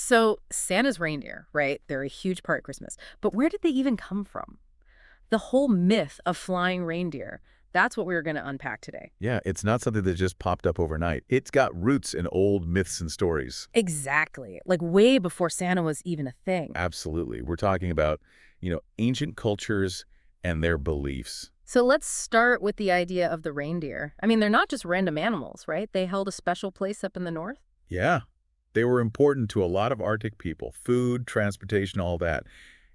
So Santa's reindeer, right? They're a huge part of Christmas. But where did they even come from? The whole myth of flying reindeer. That's what we're going to unpack today. Yeah, it's not something that just popped up overnight. It's got roots in old myths and stories. Exactly. Like way before Santa was even a thing. Absolutely. We're talking about, ancient cultures and their beliefs. So let's start with the idea of the reindeer. I mean, they're not just random animals, right? They held a special place up in the north. Yeah, they were important to a lot of Arctic people. Food, transportation, all that.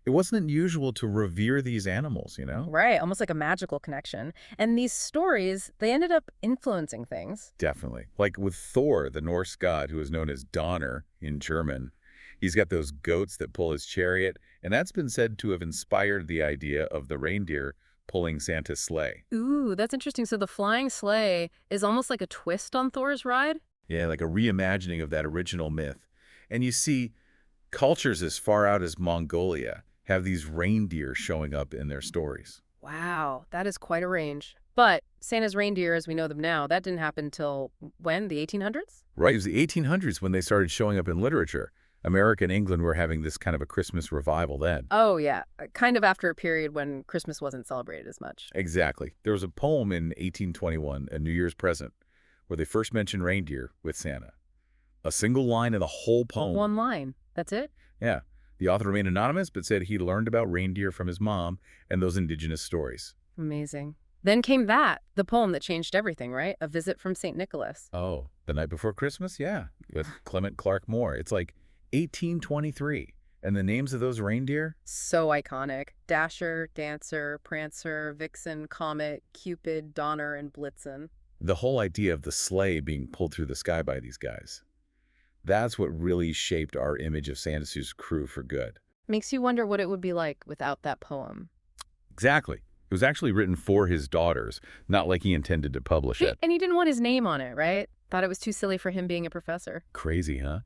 It wasn't unusual to revere these animals. Right, almost like a magical connection. And these stories, they ended up influencing things. Definitely. Like with Thor, the Norse god who is known as Donner in German. He's got those goats that pull his chariot, and that's been said to have inspired the idea of the reindeer pulling Santa's sleigh. Ooh, that's interesting. So the flying sleigh is almost like a twist on Thor's ride? Yeah, like a reimagining of that original myth. And you see, cultures as far out as Mongolia have these reindeer showing up in their stories. Wow, that is quite a range. But Santa's reindeer, as we know them now, that didn't happen till when? The 1800s? Right, it was the 1800s when they started showing up in literature. America and England were having this kind of a Christmas revival then. Oh, yeah. Kind of after a period when Christmas wasn't celebrated as much. Exactly. There was a poem in 1821, A New Year's Present, where they first mentioned reindeer with Santa. A single line in the whole poem. One line. That's it? Yeah. The author remained anonymous, but said he learned about reindeer from his mom and those indigenous stories. Amazing. Then came that, the poem that changed everything, right? A Visit from St. Nicholas. Oh, The Night Before Christmas? Yeah, with Clement Clark Moore. It's like 1823. And the names of those reindeer? So iconic. Dasher, Dancer, Prancer, Vixen, Comet, Cupid, Donner, and Blitzen. The whole idea of the sleigh being pulled through the sky by these guys. That's what really shaped our image of Santa's crew for good. Makes you wonder what it would be like without that poem. Exactly. It was actually written for his daughters, not like he intended to publish it. And he didn't want his name on it, right? Thought it was too silly for him being a professor. Crazy, huh?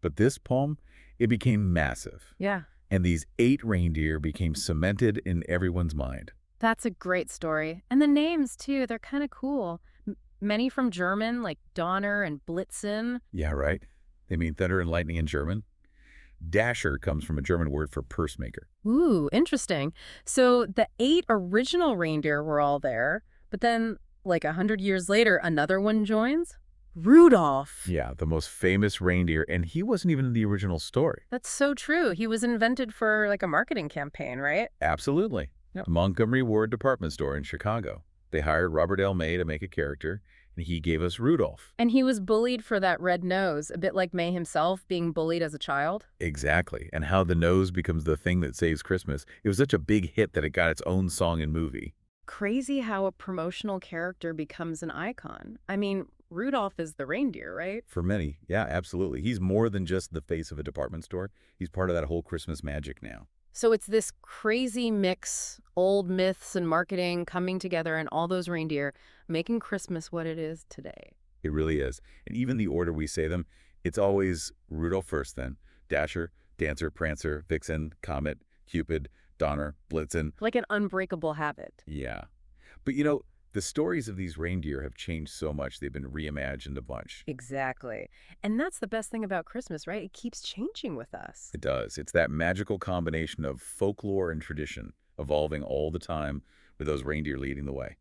But this poem, it became massive. Yeah. And these 8 reindeer became cemented in everyone's mind. That's a great story. And the names, too, they're kind of cool. Many from German, like Donner and Blitzen. Yeah, right? They mean thunder and lightning in German. Dasher comes from a German word for pursemaker. Ooh, interesting. So the 8 original reindeer were all there, but then, like 100 years later, another one joins? Rudolph. Yeah, the most famous reindeer, and he wasn't even in the original story. That's so true. He was invented for like a marketing campaign, right? Absolutely. Yeah. Montgomery Ward department store in Chicago. They hired Robert L. May to make a character, and he gave us Rudolph. And he was bullied for that red nose, a bit like May himself being bullied as a child. Exactly. And how the nose becomes the thing that saves Christmas. It was such a big hit that it got its own song and movie. Crazy how a promotional character becomes an icon. I mean, Rudolph is the reindeer, right? For many, yeah, absolutely. He's more than just the face of a department store. He's part of that whole Christmas magic now. So it's this crazy mix, old myths and marketing coming together and all those reindeer making Christmas what it is today. It really is. And even the order we say them, it's always Rudolph first then. Dasher, Dancer, Prancer, Vixen, Comet, Cupid, Donner, Blitzen. Like an unbreakable habit. Yeah. But the stories of these reindeer have changed so much. They've been reimagined a bunch. Exactly. And that's the best thing about Christmas, right? It keeps changing with us. It does. It's that magical combination of folklore and tradition evolving all the time with those reindeer leading the way.